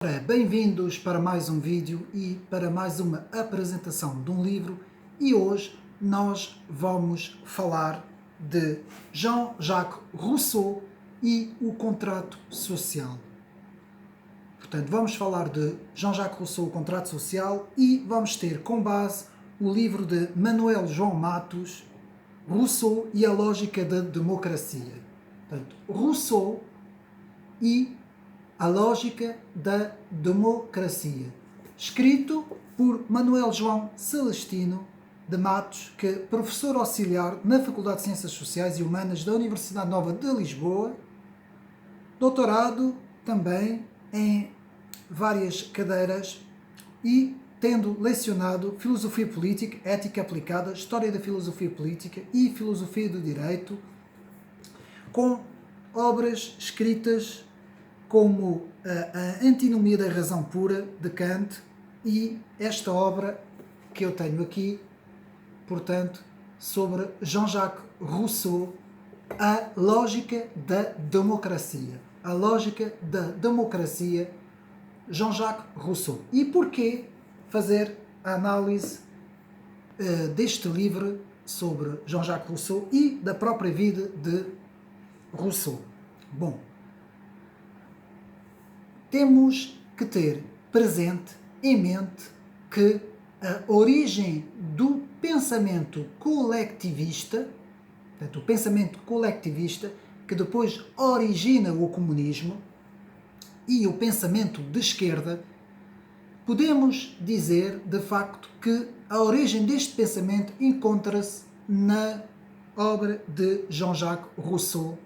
Bem-vindos para mais um vídeo e para mais uma apresentação de um livro, e hoje nós vamos falar de Jean-Jacques Rousseau e o contrato social. Portanto, vamos falar de Jean-Jacques Rousseau, o contrato social, e vamos ter como base o livro de Manuel João Matos, Rousseau e a lógica da democracia. Portanto, Rousseau e a lógica da democracia, escrito por Manuel João Celestino de Matos, que é professor auxiliar na Faculdade de Ciências Sociais e Humanas da Universidade Nova de Lisboa, doutorado também em várias cadeiras e tendo lecionado Filosofia Política, Ética Aplicada, História da Filosofia Política e Filosofia do Direito, com obras escritas como a Antinomia da Razão Pura, de Kant, e esta obra que eu tenho aqui, portanto, sobre Jean-Jacques Rousseau, A Lógica da Democracia. A Lógica da Democracia, Jean-Jacques Rousseau. E porquê fazer a análise deste livro sobre Jean-Jacques Rousseau e da própria vida de Rousseau? Bom, temos que ter presente, em mente, que a origem do pensamento colectivista, portanto, o pensamento colectivista que depois origina o comunismo e o pensamento de esquerda, podemos dizer, de facto, que a origem deste pensamento encontra-se na obra de Jean-Jacques Rousseau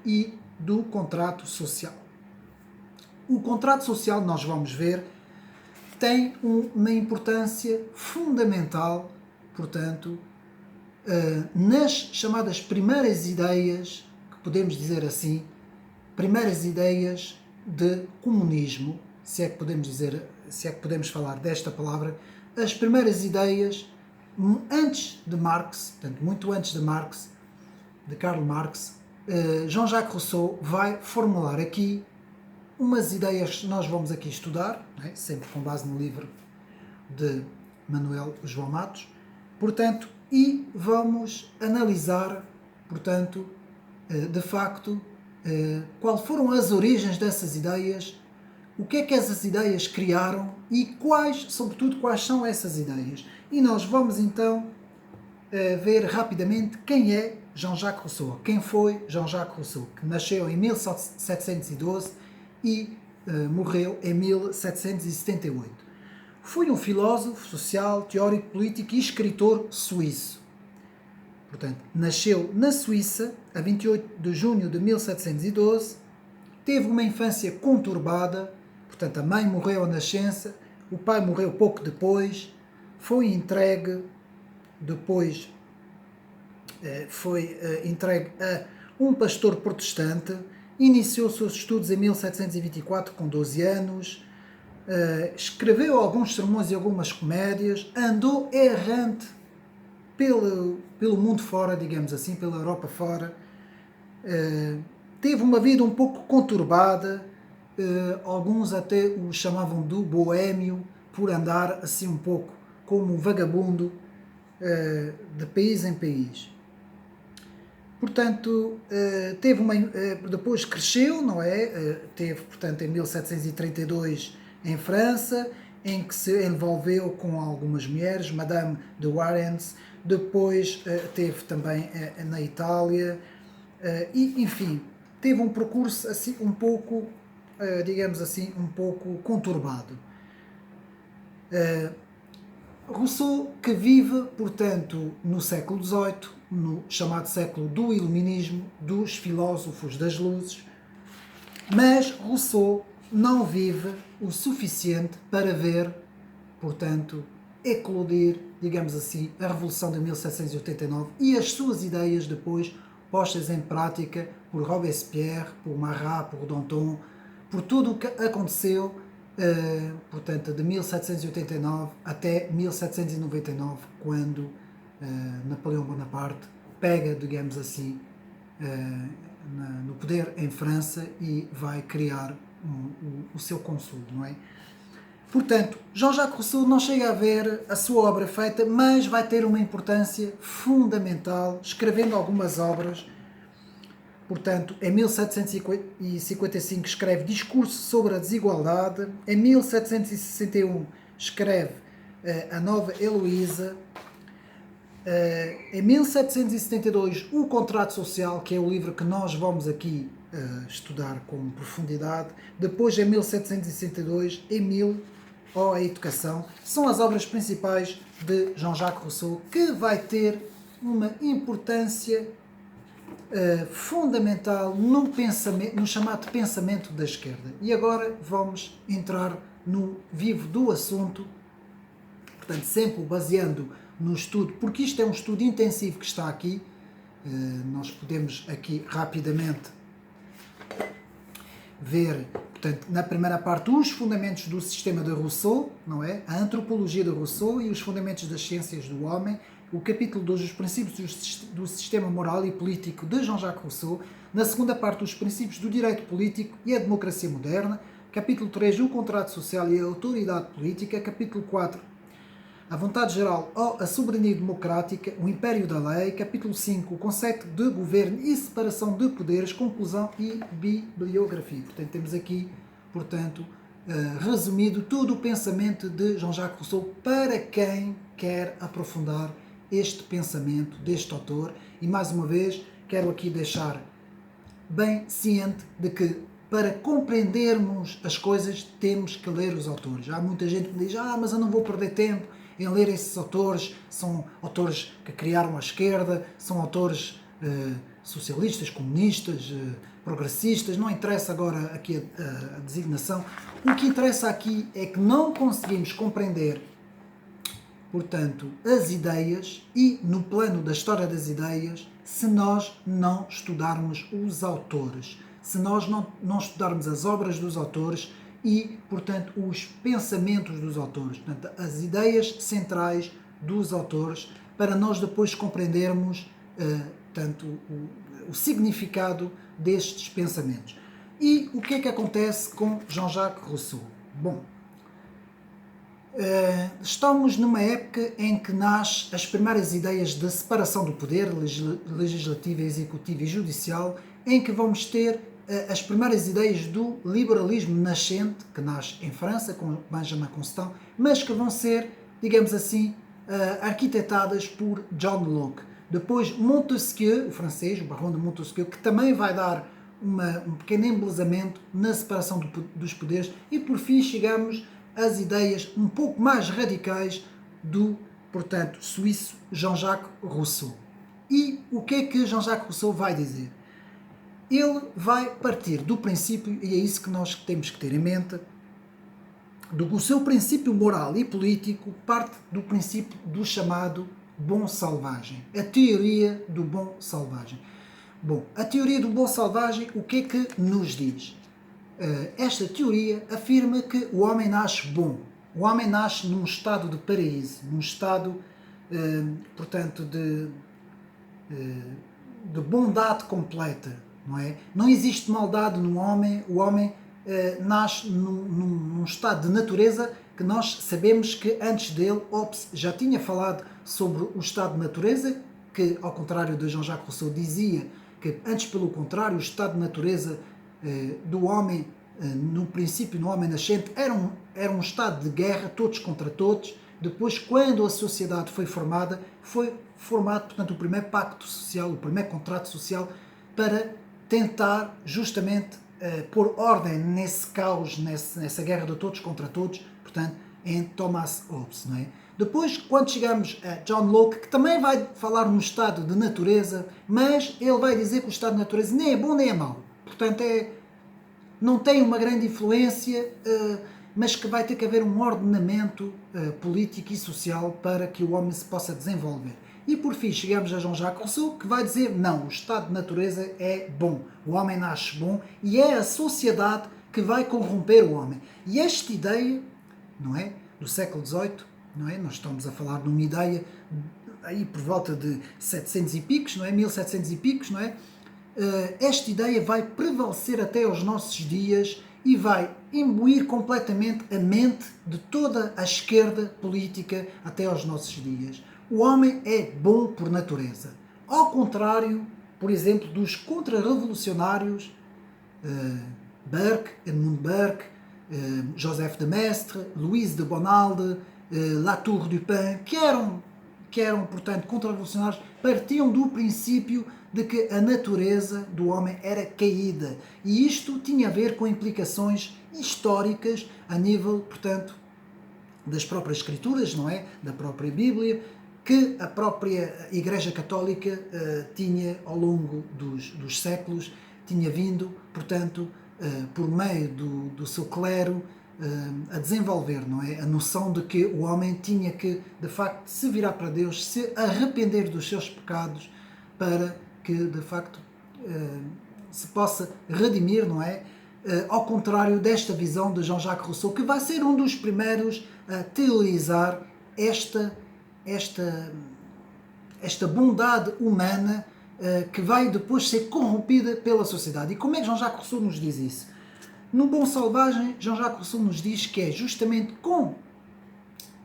e do contrato social. O contrato social, nós vamos ver, tem uma importância fundamental, portanto, nas chamadas primeiras ideias, que podemos dizer assim, primeiras ideias de comunismo, se é que podemos falar desta palavra, as primeiras ideias antes de Marx, portanto, muito antes de Marx, de Karl Marx, Jean-Jacques Rousseau vai formular aqui umas ideias que nós vamos aqui estudar, né? Sempre com base no livro de Manuel João Matos, portanto, e vamos analisar, portanto, de facto, quais foram as origens dessas ideias, o que é que essas ideias criaram e quais, sobretudo, quais são essas ideias. E nós vamos então ver rapidamente quem é Jean-Jacques Rousseau, quem foi Jean-Jacques Rousseau, que nasceu em 1712 e morreu em 1778. Foi um filósofo social, teórico político e escritor suíço. Portanto, nasceu na Suíça a 28 de junho de 1712, teve uma infância conturbada, portanto a mãe morreu à nascença, o pai morreu pouco depois, foi entregue a um pastor protestante. Iniciou os seus estudos em 1724, com 12 anos, escreveu alguns sermões e algumas comédias, andou errante pelo mundo fora, digamos assim, pela Europa fora, teve uma vida um pouco conturbada, alguns até o chamavam do boêmio, por andar assim um pouco como um vagabundo de país em país. Portanto, depois cresceu, não é? Teve, portanto, em 1732 em França, em que se envolveu com algumas mulheres, Madame de Warens, depois teve também na Itália, e, enfim, teve um percurso assim um pouco, digamos assim, um pouco conturbado. Rousseau, que vive, portanto, no século XVIII, no chamado século do Iluminismo, dos filósofos das luzes, mas Rousseau não vive o suficiente para ver, portanto, eclodir, digamos assim, a Revolução de 1789 e as suas ideias depois postas em prática por Robespierre, por Marat, por Danton, por tudo o que aconteceu, portanto, de 1789 até 1799, quando Napoleão Bonaparte pega, digamos assim, no poder em França e vai criar o seu consolo, não é? Portanto, Jean-Jacques Rousseau não chega a ver a sua obra feita, mas vai ter uma importância fundamental, escrevendo algumas obras. Portanto, em 1755 escreve Discurso sobre a Desigualdade, em 1761 escreve A Nova Heloísa, em 1772 O Contrato Social, que é o livro que nós vamos aqui estudar com profundidade. Depois, em 1762, Emile ou A Educação, são as obras principais de Jean-Jacques Rousseau, que vai ter uma importância fundamental no, pensamento, no chamado pensamento da esquerda. E agora vamos entrar no vivo do assunto, portanto, sempre baseando no estudo, porque isto é um estudo intensivo que está aqui. Nós podemos aqui rapidamente ver, portanto, na primeira parte, os fundamentos do sistema de Rousseau, não é? A antropologia de Rousseau e os fundamentos das ciências do homem. O capítulo 2, os princípios do sistema moral e político de Jean-Jacques Rousseau. Na segunda parte, os princípios do direito político e a democracia moderna. Capítulo 3, o contrato social e a autoridade política. Capítulo 4, a vontade geral ou a soberania democrática, o império da lei. Capítulo 5, o conceito de governo e separação de poderes, conclusão e bibliografia. Portanto, temos aqui, portanto, resumido todo o pensamento de Jean-Jacques Rousseau para quem quer aprofundar este pensamento deste autor. E mais uma vez quero aqui deixar bem ciente de que para compreendermos as coisas temos que ler os autores. Há muita gente que diz, mas eu não vou perder tempo em ler esses autores, são autores que criaram a esquerda, são autores socialistas, comunistas, progressistas, não interessa agora aqui a designação. O que interessa aqui é que não conseguimos compreender, portanto, as ideias e no plano da história das ideias se nós não estudarmos os autores, se nós não estudarmos as obras dos autores e, portanto, os pensamentos dos autores, portanto, as ideias centrais dos autores, para nós depois compreendermos tanto o significado destes pensamentos. E o que é que acontece com Jean-Jacques Rousseau? Bom, estamos numa época em que nascem as primeiras ideias de separação do poder legislativo, executivo e judicial, em que vamos ter as primeiras ideias do liberalismo nascente, que nasce em França, com Benjamin Constant, mas que vão ser, digamos assim, arquitetadas por John Locke. Depois Montesquieu, o francês, o Barão de Montesquieu, que também vai dar um pequeno embelezamento na separação dos poderes, e por fim chegamos às ideias um pouco mais radicais do, portanto, suíço Jean-Jacques Rousseau. E o que é que Jean-Jacques Rousseau vai dizer? Ele vai partir do princípio, e é isso que nós temos que ter em mente, do que o seu princípio moral e político parte do princípio do chamado bom selvagem, a teoria do bom selvagem. Bom, a teoria do bom selvagem, o que é que nos diz? Esta teoria afirma que o homem nasce bom, o homem nasce num estado de paraíso, num estado, portanto, de bondade completa, não é? Não existe maldade no homem, o homem nasce num estado de natureza que nós sabemos que antes dele Hobbes já tinha falado sobre o estado de natureza, que ao contrário de Jean-Jacques Rousseau dizia que antes, pelo contrário, o estado de natureza do homem, no princípio, no homem nascente, era um estado de guerra, todos contra todos. Depois, quando a sociedade foi formada, foi formado, portanto, o primeiro pacto social, o primeiro contrato social, para tentar justamente pôr ordem nesse caos, nessa guerra de todos contra todos, portanto, em Thomas Hobbes, não é? Depois, quando chegamos a John Locke, que também vai falar no estado de natureza, mas ele vai dizer que o estado de natureza nem é bom nem é mau. Portanto, não tem uma grande influência, mas que vai ter que haver um ordenamento político e social para que o homem se possa desenvolver. E por fim chegamos a Jean-Jacques Rousseau, que vai dizer não, o estado de natureza é bom, o homem nasce bom e é a sociedade que vai corromper o homem. E esta ideia, não é, do século XVIII, não é, nós estamos a falar de uma ideia aí por volta de 700 e picos, não é, 1700 e picos, não é? Esta ideia vai prevalecer até aos nossos dias e vai imbuir completamente a mente de toda a esquerda política até aos nossos dias. O homem é bom por natureza. Ao contrário, por exemplo, dos contra-revolucionários Burke, Edmund Burke, Joseph de Maistre, Louis de Bonald, Latour du Pin, que eram, portanto, contra-revolucionários, partiam do princípio de que a natureza do homem era caída. E isto tinha a ver com implicações históricas a nível, portanto, das próprias escrituras, não é? Da própria Bíblia, que a própria Igreja Católica tinha, ao longo dos séculos, tinha vindo, portanto, por meio do seu clero, a desenvolver, não é? A noção de que o homem tinha que, de facto, se virar para Deus, se arrepender dos seus pecados, para que, de facto, se possa redimir, não é? Ao contrário desta visão de Jean-Jacques Rousseau, que vai ser um dos primeiros a teorizar esta bondade humana que vai depois ser corrompida pela sociedade. E como é que Jean-Jacques Rousseau nos diz isso? No Bom Selvagem, Jean-Jacques Rousseau nos diz que é justamente com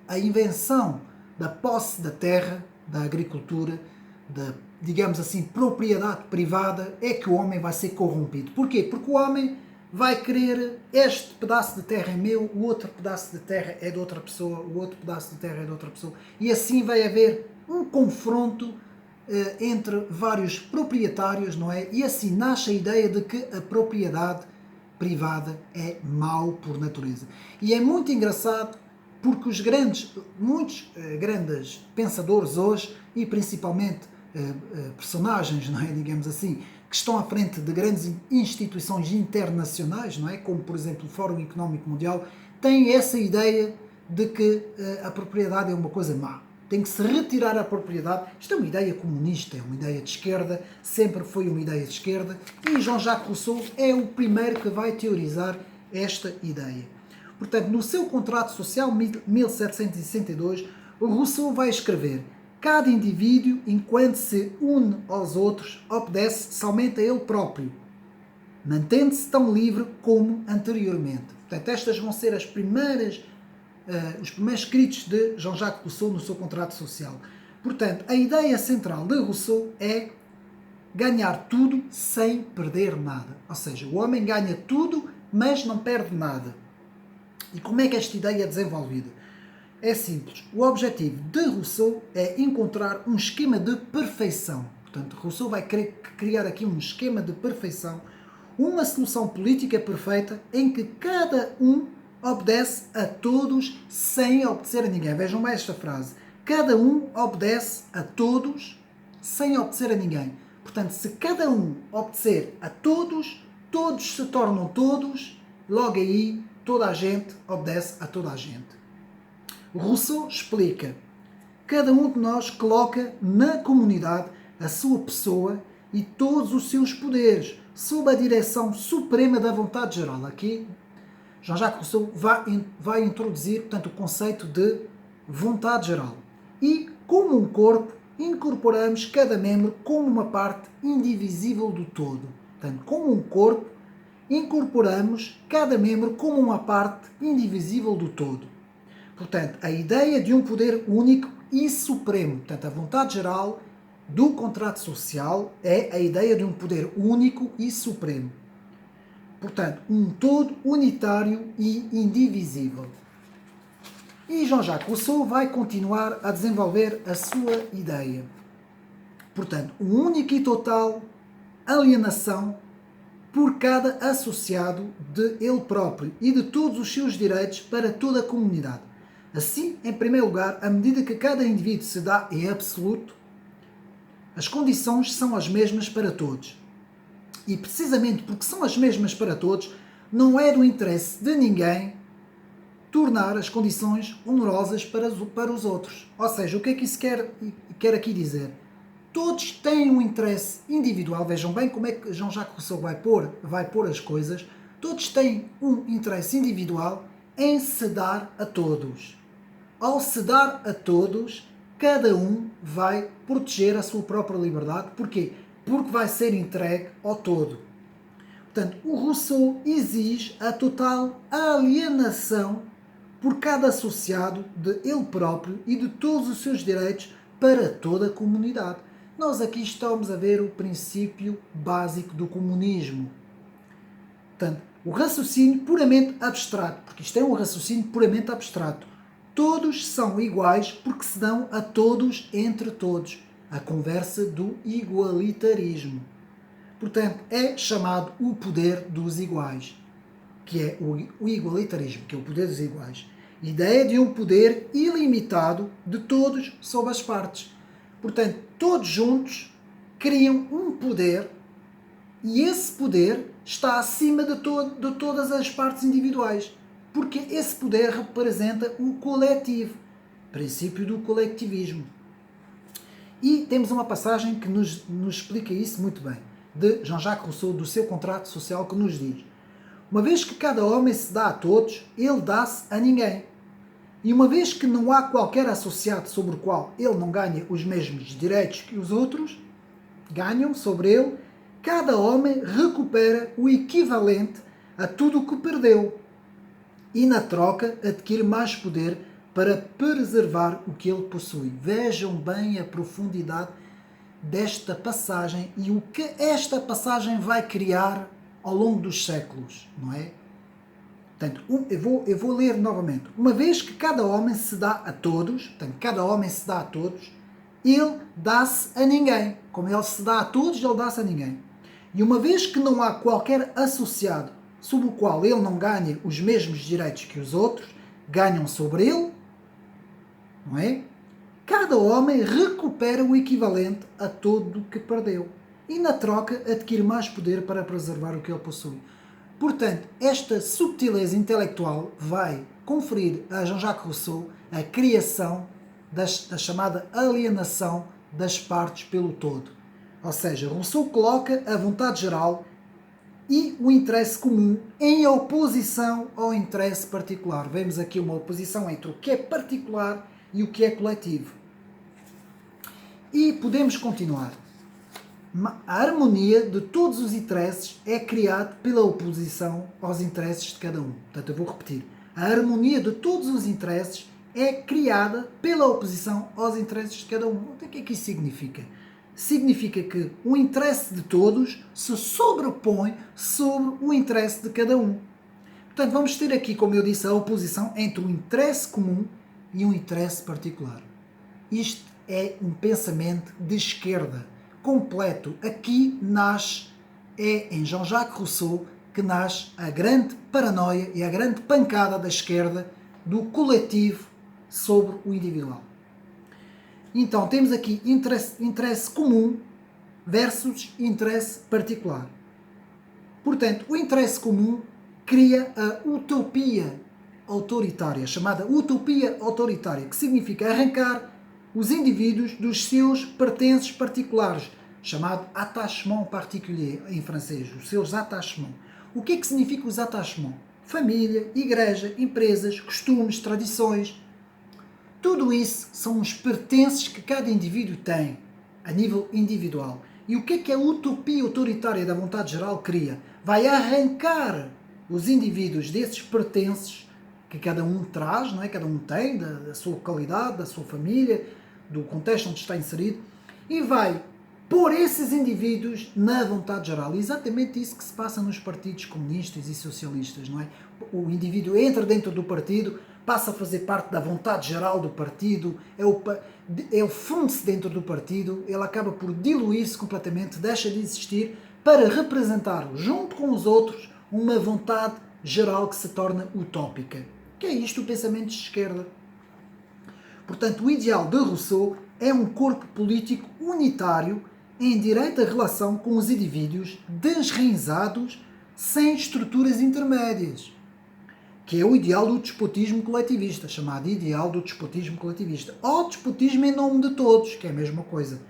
a invenção da posse da terra, da agricultura, da, digamos assim, propriedade privada, é que o homem vai ser corrompido. Porquê? Porque o homem vai querer, este pedaço de terra é meu, o outro pedaço de terra é de outra pessoa, o outro pedaço de terra é de outra pessoa, e assim vai haver um confronto entre vários proprietários, não é? E assim nasce a ideia de que a propriedade privada é mau por natureza. E é muito engraçado porque muitos grandes pensadores hoje, e principalmente personagens, não é? Digamos assim, que estão à frente de grandes instituições internacionais, não é? Como por exemplo o Fórum Económico Mundial, têm essa ideia de que a propriedade é uma coisa má. Tem que se retirar a propriedade. Isto é uma ideia comunista, é uma ideia de esquerda, sempre foi uma ideia de esquerda, e Jean-Jacques Rousseau é o primeiro que vai teorizar esta ideia. Portanto, no seu Contrato Social, 1762, o Rousseau vai escrever: cada indivíduo, enquanto se une aos outros, obedece somente a ele próprio, mantendo-se tão livre como anteriormente. Portanto, estas vão ser os primeiros escritos de Jean-Jacques Rousseau no seu Contrato Social. Portanto, a ideia central de Rousseau é ganhar tudo sem perder nada. Ou seja, o homem ganha tudo, mas não perde nada. E como é que esta ideia é desenvolvida? É simples. O objetivo de Rousseau é encontrar um esquema de perfeição. Portanto, Rousseau vai querer criar aqui um esquema de perfeição, uma solução política perfeita em que cada um obedece a todos sem obedecer a ninguém. Vejam bem esta frase. Cada um obedece a todos sem obedecer a ninguém. Portanto, se cada um obedecer a todos, todos se tornam todos, logo aí toda a gente obedece a toda a gente. Rousseau explica: cada um de nós coloca na comunidade a sua pessoa e todos os seus poderes, sob a direção suprema da vontade geral. Aqui, Jean-Jacques Rousseau vai introduzir, portanto, o conceito de vontade geral. E, como um corpo, incorporamos cada membro como uma parte indivisível do todo. Portanto, como um corpo, incorporamos cada membro como uma parte indivisível do todo. Portanto, a ideia de um poder único e supremo, portanto, a vontade geral do contrato social é a ideia de um poder único e supremo. Portanto, um todo unitário e indivisível. E Jean-Jacques Rousseau vai continuar a desenvolver a sua ideia. Portanto, uma única e total alienação por cada associado de ele próprio e de todos os seus direitos para toda a comunidade. Assim, em primeiro lugar, à medida que cada indivíduo se dá em absoluto, as condições são as mesmas para todos. E precisamente porque são as mesmas para todos, não é do interesse de ninguém tornar as condições onerosas para os outros. Ou seja, o que é que isso quer aqui dizer? Todos têm um interesse individual. Vejam bem como é que Jean-Jacques Rousseau vai pôr as coisas. Todos têm um interesse individual em se dar a todos. Ao se dar a todos, cada um vai proteger a sua própria liberdade. Porquê? Porque vai ser entregue ao todo. Portanto, o Rousseau exige a total alienação por cada associado de ele próprio e de todos os seus direitos para toda a comunidade. Nós aqui estamos a ver o princípio básico do comunismo. Portanto, o raciocínio puramente abstrato, porque isto é um raciocínio puramente abstrato. Todos são iguais porque se dão a todos entre todos. A conversa do igualitarismo. Portanto, é chamado o poder dos iguais, que é o igualitarismo, que é o poder dos iguais. Ideia de um poder ilimitado de todos sobre as partes. Portanto, todos juntos criam um poder e esse poder está acima de todas as partes individuais, porque esse poder representa o coletivo, princípio do coletivismo. E temos uma passagem que nos explica isso muito bem, de Jean-Jacques Rousseau, do seu Contrato Social, que nos diz: uma vez que cada homem se dá a todos, ele dá-se a ninguém. E uma vez que não há qualquer associado sobre o qual ele não ganha os mesmos direitos que os outros ganham sobre ele, cada homem recupera o equivalente a tudo o que perdeu e, na troca, adquire mais poder para preservar o que ele possui. Vejam bem a profundidade desta passagem e o que esta passagem vai criar ao longo dos séculos, não é? Portanto, eu vou ler novamente. Uma vez que cada homem se dá a todos, portanto, cada homem se dá a todos, ele dá-se a ninguém. Como ele se dá a todos, ele dá-se a ninguém. E uma vez que não há qualquer associado sob o qual ele não ganha os mesmos direitos que os outros ganham sobre ele, não é? Cada homem recupera o equivalente a todo o que perdeu e, na troca, adquire mais poder para preservar o que ele possui. Portanto, esta subtileza intelectual vai conferir a Jean-Jacques Rousseau a criação da chamada alienação das partes pelo todo. Ou seja, Rousseau coloca a vontade geral e o interesse comum em oposição ao interesse particular. Vemos aqui uma oposição entre o que é particular e o que é coletivo. E podemos continuar. A harmonia de todos os interesses é criada pela oposição aos interesses de cada um. Portanto, eu vou repetir. A harmonia de todos os interesses é criada pela oposição aos interesses de cada um. Então, o que é que isso significa? Significa que o interesse de todos se sobrepõe sobre o interesse de cada um. Portanto, vamos ter aqui, como eu disse, a oposição entre o interesse comum e um interesse particular. Isto é um pensamento de esquerda completo. Aqui nasce, é em Jean-Jacques Rousseau que nasce a grande paranoia e a grande pancada da esquerda do coletivo sobre o individual. Então temos aqui interesse comum versus interesse particular. Portanto, o interesse comum cria a utopia autoritária, chamada utopia autoritária, que significa arrancar os indivíduos dos seus pertences particulares, chamado attachement particulier em francês, os seus attachements. O que é que significa os attachements? Família, igreja, empresas, costumes, tradições. Tudo isso são os pertences que cada indivíduo tem, a nível individual. E o que é a utopia autoritária da vontade geral cria? Vai arrancar os indivíduos desses pertences que cada um traz, não é? Cada um tem, da sua localidade, da sua família, do contexto onde está inserido, e vai pôr esses indivíduos na vontade geral. E exatamente isso que se passa nos partidos comunistas e socialistas, não é? O indivíduo entra dentro do partido, passa a fazer parte da vontade geral do partido, ele funde-se dentro do partido, ele acaba por diluir-se completamente, deixa de existir para representar, junto com os outros, uma vontade geral que se torna utópica. Que é isto o pensamento de esquerda. Portanto, o ideal de Rousseau é um corpo político unitário em direita relação com os indivíduos desrenzados sem estruturas intermédias, que é o ideal do despotismo coletivista, chamado ideal do despotismo coletivista, ou despotismo em nome de todos, que é a mesma coisa,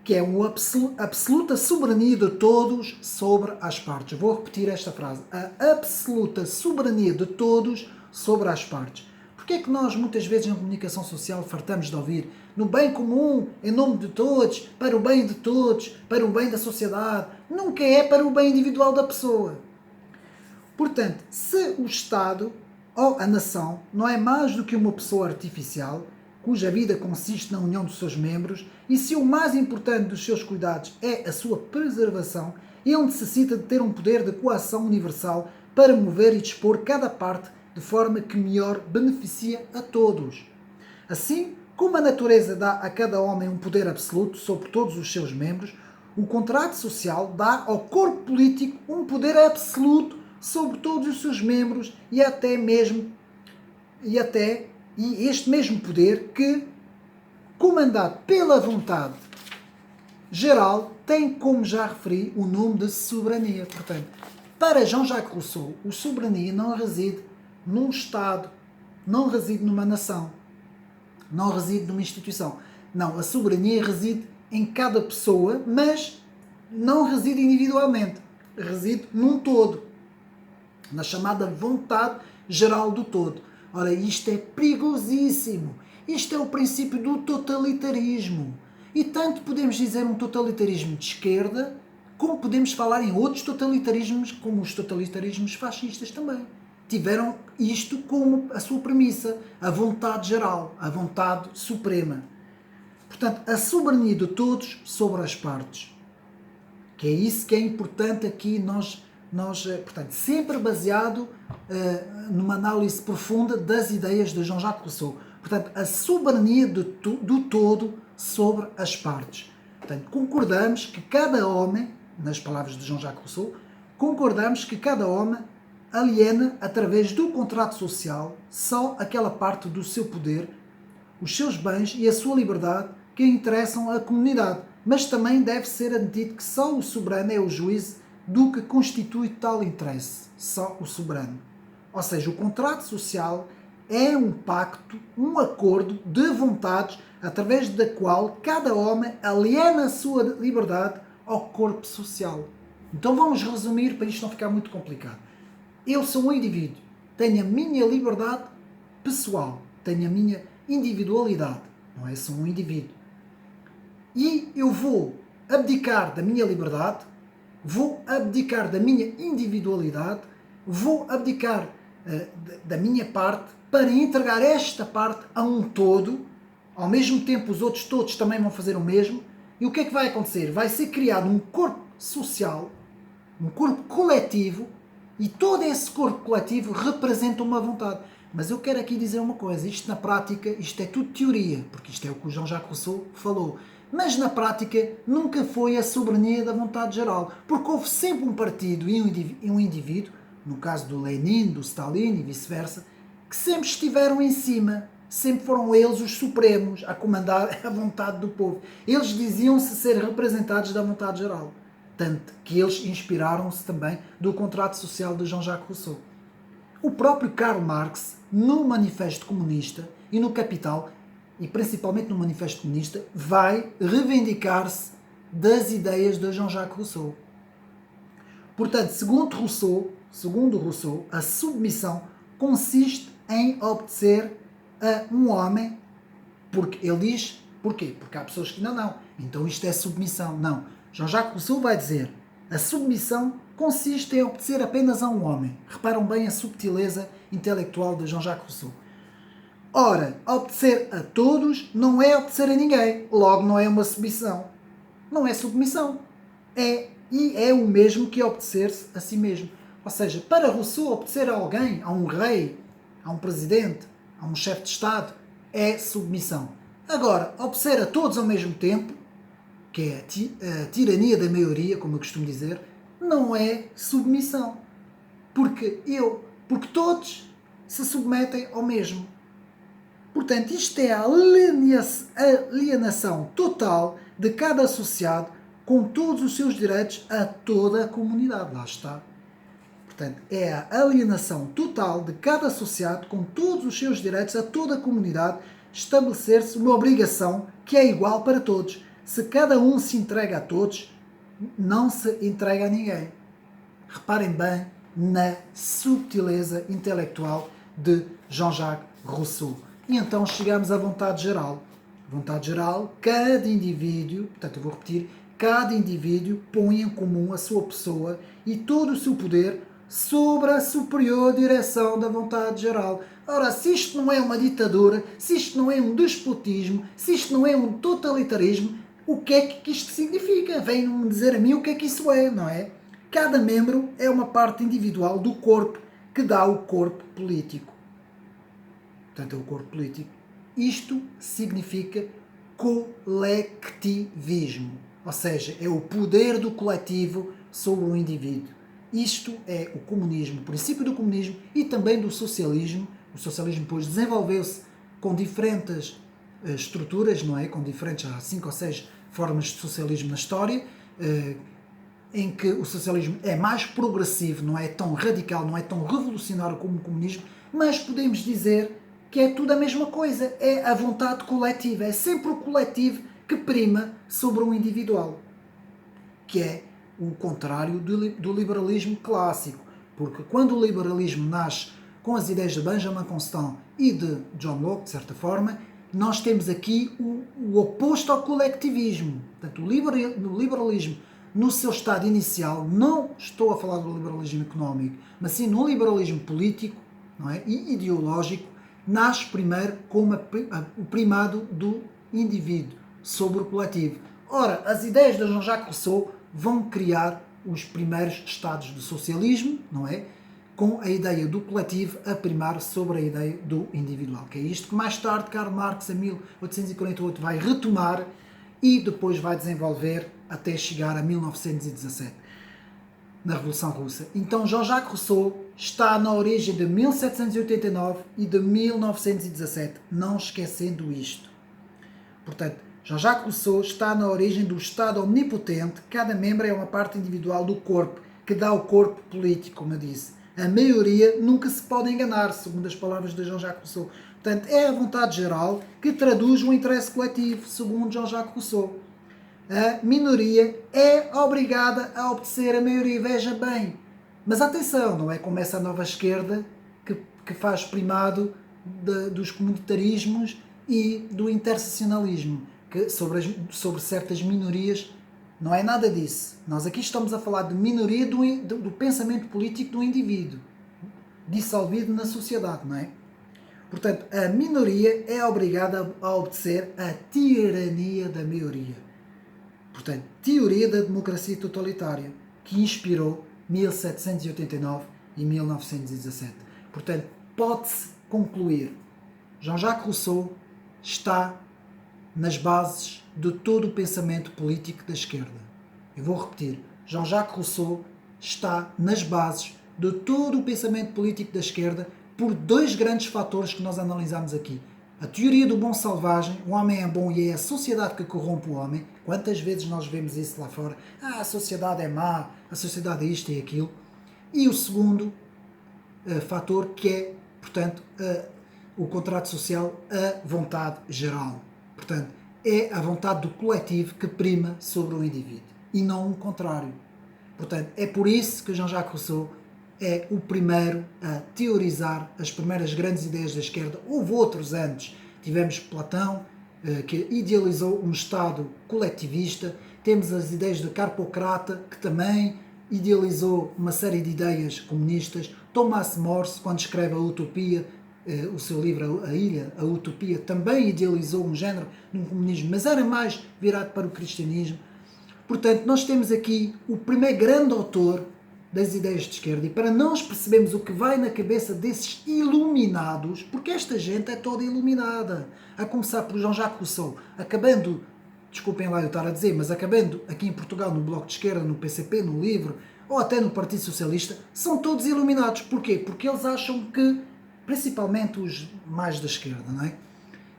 que é uma absoluta soberania de todos sobre as partes. Vou repetir esta frase. A absoluta soberania de todos sobre as partes. Porque é que nós, muitas vezes, na comunicação social, fartamos de ouvir no bem comum, em nome de todos, para o bem de todos, para o bem da sociedade, nunca é para o bem individual da pessoa. Portanto, se o Estado ou a nação não é mais do que uma pessoa artificial, cuja vida consiste na união dos seus membros, e se o mais importante dos seus cuidados é a sua preservação, ele necessita de ter um poder de coação universal para mover e dispor cada parte de forma que melhor beneficia a todos. Assim, como a natureza dá a cada homem um poder absoluto sobre todos os seus membros, o contrato social dá ao corpo político um poder absoluto sobre todos os seus membros e este mesmo poder que, comandado pela vontade geral, tem, como já referi, o nome de soberania. Portanto, para Jean-Jacques Rousseau, a soberania não reside num Estado, não reside numa nação, não reside numa instituição. Não, a soberania reside em cada pessoa, mas não reside individualmente, reside num todo, na chamada vontade geral do todo. Ora, isto é perigosíssimo. Isto é o princípio do totalitarismo. E tanto podemos dizer um totalitarismo de esquerda, como podemos falar em outros totalitarismos, como os totalitarismos fascistas também. Tiveram isto como a sua premissa, a vontade geral, a vontade suprema. Portanto, a soberania de todos sobre as partes. Que é isso que é importante aqui portanto, sempre baseado numa análise profunda das ideias de Jean-Jacques Rousseau. Portanto, a soberania do todo sobre as partes. Portanto, concordamos que cada homem, nas palavras de Jean-Jacques Rousseau, concordamos que cada homem aliena, através do contrato social, só aquela parte do seu poder, os seus bens e a sua liberdade que interessam à comunidade. Mas também deve ser admitido que só o soberano é o juiz do que constitui tal interesse. Só o soberano. Ou seja, o contrato social é um pacto, um acordo de vontades através da qual cada homem aliena a sua liberdade ao corpo social. Então vamos resumir para isto não ficar muito complicado. Eu sou um indivíduo, tenho a minha liberdade pessoal, tenho a minha individualidade, não é? Sou um indivíduo. E eu vou abdicar da minha liberdade, vou abdicar da minha individualidade, vou abdicar da minha parte para entregar esta parte a um todo. Ao mesmo tempo os outros todos também vão fazer o mesmo. E o que é que vai acontecer? Vai ser criado um corpo social, um corpo coletivo, e todo esse corpo coletivo representa uma vontade. Mas eu quero aqui dizer uma coisa, isto na prática, isto é tudo teoria, porque isto é o que o Jean-Jacques Rousseau falou. Mas na prática nunca foi a soberania da vontade geral, porque houve sempre um partido e um indivíduo, no caso do Lenin, do Stalin e vice-versa, que sempre estiveram em cima, sempre foram eles os supremos a comandar a vontade do povo. Eles diziam-se ser representados da vontade geral, tanto que eles inspiraram-se também do contrato social de Jean-Jacques Rousseau. O próprio Karl Marx, no Manifesto Comunista e no Capital, e principalmente no Manifesto Comunista, vai reivindicar-se das ideias de Jean-Jacques Rousseau. Portanto, segundo Rousseau, a submissão consiste em obedecer a um homem, porque ele diz, porquê? Porque há pessoas que não, então isto é submissão. Não. Jean-Jacques Rousseau vai dizer, a submissão consiste em obedecer apenas a um homem. Reparam bem a subtileza intelectual de Jean-Jacques Rousseau. Ora, obedecer a todos não é obedecer a ninguém, logo não é uma submissão. Não é submissão. É o mesmo que obedecer-se a si mesmo. Ou seja, para Rousseau, obedecer a alguém, a um rei, a um presidente, a um chefe de Estado, é submissão. Agora, obedecer a todos ao mesmo tempo, que é a tirania da maioria, como eu costumo dizer, não é submissão. Porque todos se submetem ao mesmo. Portanto, isto é a alienação total de cada associado com todos os seus direitos a toda a comunidade. Lá está. Portanto, é a alienação total de cada associado com todos os seus direitos a toda a comunidade estabelecer-se uma obrigação que é igual para todos. Se cada um se entrega a todos, não se entrega a ninguém. Reparem bem na subtileza intelectual de Jean-Jacques Rousseau. E então chegamos à vontade geral. Vontade geral, cada indivíduo, portanto eu vou repetir, cada indivíduo põe em comum a sua pessoa e todo o seu poder sobre a superior direção da vontade geral. Ora, se isto não é uma ditadura, se isto não é um despotismo, se isto não é um totalitarismo, o que é que isto significa? Vem-me dizer a mim o que é que isso é, não é? Cada membro é uma parte individual do corpo que dá o corpo político. Portanto, é o corpo político. Isto significa coletivismo, ou seja, é o poder do coletivo sobre o indivíduo. Isto é o comunismo, o princípio do comunismo e também do socialismo. O socialismo depois desenvolveu-se com diferentes estruturas, não é? Com diferentes, há 5 ou 6 formas de socialismo na história, em que o socialismo é mais progressivo, não é tão radical, não é tão revolucionário como o comunismo, mas podemos dizer que é tudo a mesma coisa, é a vontade coletiva, é sempre o coletivo que prima sobre o individual, que é o contrário do liberalismo clássico, porque quando o liberalismo nasce com as ideias de Benjamin Constant e de John Locke, de certa forma, nós temos aqui o oposto ao coletivismo. Portanto, o liberalismo, no seu estado inicial, não estou a falar do liberalismo económico, mas sim no liberalismo político, não é? E ideológico, nasce primeiro com o primado do indivíduo sobre o coletivo. Ora, as ideias de Jean-Jacques Rousseau vão criar os primeiros estados do socialismo, não é? Com a ideia do coletivo a primar sobre a ideia do individual, que é isto que mais tarde Karl Marx, em 1848, vai retomar e depois vai desenvolver até chegar a 1917, na Revolução Russa. Então Jean-Jacques Rousseau está na origem de 1789 e de 1917, não esquecendo isto. Portanto, Jean-Jacques Rousseau está na origem do Estado omnipotente, cada membro é uma parte individual do corpo, que dá o corpo político, como eu disse. A maioria nunca se pode enganar, segundo as palavras de Jean-Jacques Rousseau. Portanto, é a vontade geral que traduz o interesse coletivo, segundo Jean-Jacques Rousseau. A minoria é obrigada a obedecer a maioria, veja bem. Mas atenção, não é como essa nova esquerda que faz primado dos comunitarismos e do interseccionalismo, que sobre certas minorias. Não é nada disso. Nós aqui estamos a falar de minoria do pensamento político do indivíduo, dissolvido na sociedade, não é? Portanto, a minoria é obrigada a obedecer à tirania da maioria. Portanto, teoria da democracia totalitária, que inspirou 1789 e 1917. Portanto, pode-se concluir, Jean-Jacques Rousseau está nas bases de todo o pensamento político da esquerda. Eu vou repetir, Jean-Jacques Rousseau está nas bases de todo o pensamento político da esquerda por 2 grandes fatores que nós analisamos aqui. A teoria do bom selvagem, o homem é bom e é a sociedade que corrompe o homem. Quantas vezes nós vemos isso lá fora? A sociedade é má, a sociedade é isto e aquilo. E o segundo fator que é, portanto, o contrato social, a vontade geral. Portanto, é a vontade do coletivo que prima sobre o indivíduo e não o contrário. Portanto, é por isso que Jean-Jacques Rousseau é o primeiro a teorizar as primeiras grandes ideias da esquerda. Houve outros antes. Tivemos Platão, que idealizou um Estado coletivista. Temos as ideias de Carpocrata, que também idealizou uma série de ideias comunistas. Thomas More, quando escreve a Utopia, o seu livro A Ilha, a Utopia, também idealizou um género de um comunismo, mas era mais virado para o cristianismo. Portanto, nós temos aqui o primeiro grande autor das ideias de esquerda, e para nós percebermos o que vai na cabeça desses iluminados, porque esta gente é toda iluminada, a começar por Jean-Jacques Rousseau, acabando, desculpem lá eu estar a dizer, mas acabando aqui em Portugal no Bloco de Esquerda, no PCP, no LIVRE, ou até no Partido Socialista, são todos iluminados. Porquê? Porque eles acham que, principalmente os mais da esquerda, não é?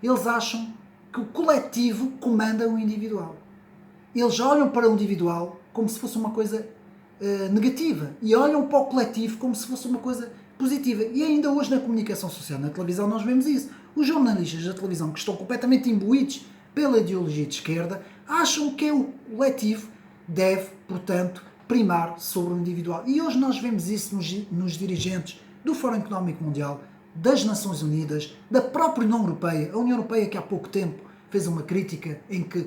Eles acham que o coletivo comanda o individual. Eles olham para o individual como se fosse uma coisa negativa e olham para o coletivo como se fosse uma coisa positiva. E ainda hoje na comunicação social, na televisão, nós vemos isso. Os jornalistas da televisão, que estão completamente imbuídos pela ideologia de esquerda, acham que o coletivo deve, portanto, primar sobre o individual. E hoje nós vemos isso nos dirigentes do Fórum Económico Mundial, das Nações Unidas, da própria União Europeia. A União Europeia, que há pouco tempo fez uma crítica em que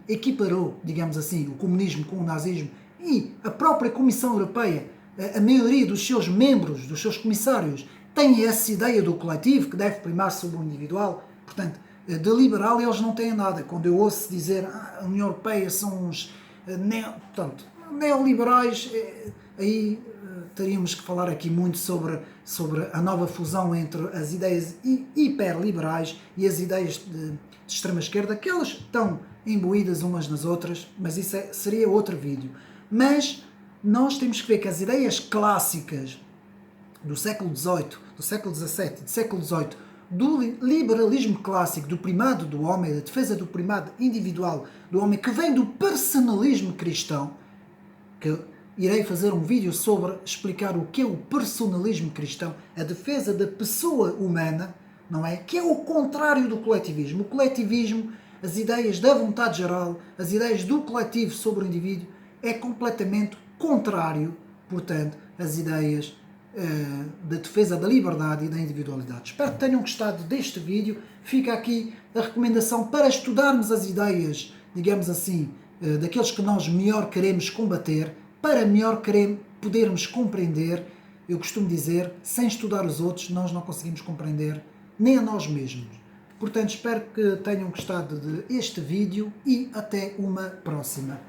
equiparou, digamos assim, o comunismo com o nazismo, e a própria Comissão Europeia, a maioria dos seus membros, dos seus comissários, tem essa ideia do coletivo, que deve primar sobre o individual. Portanto, de liberal eles não têm nada. Quando eu ouço dizer a União Europeia são uns neoliberais, aí teríamos que falar aqui muito sobre a nova fusão entre as ideias hiperliberais e as ideias de extrema-esquerda, que elas estão imbuídas umas nas outras, mas isso seria outro vídeo. Mas nós temos que ver que as ideias clássicas do século XVIII, do século XVII, do século XVIII, do liberalismo clássico, do primado do homem, da defesa do primado individual do homem, que vem do personalismo cristão, que irei fazer um vídeo sobre explicar o que é o personalismo cristão, a defesa da pessoa humana, não é? Que é o contrário do coletivismo. O coletivismo, as ideias da vontade geral, as ideias do coletivo sobre o indivíduo, é completamente contrário, portanto, às ideias da defesa da liberdade e da individualidade. Espero que tenham gostado deste vídeo. Fica aqui a recomendação para estudarmos as ideias, digamos assim, daqueles que nós melhor queremos combater, para melhor podermos compreender. Eu costumo dizer, sem estudar os outros, nós não conseguimos compreender nem a nós mesmos. Portanto, espero que tenham gostado deste vídeo e até uma próxima.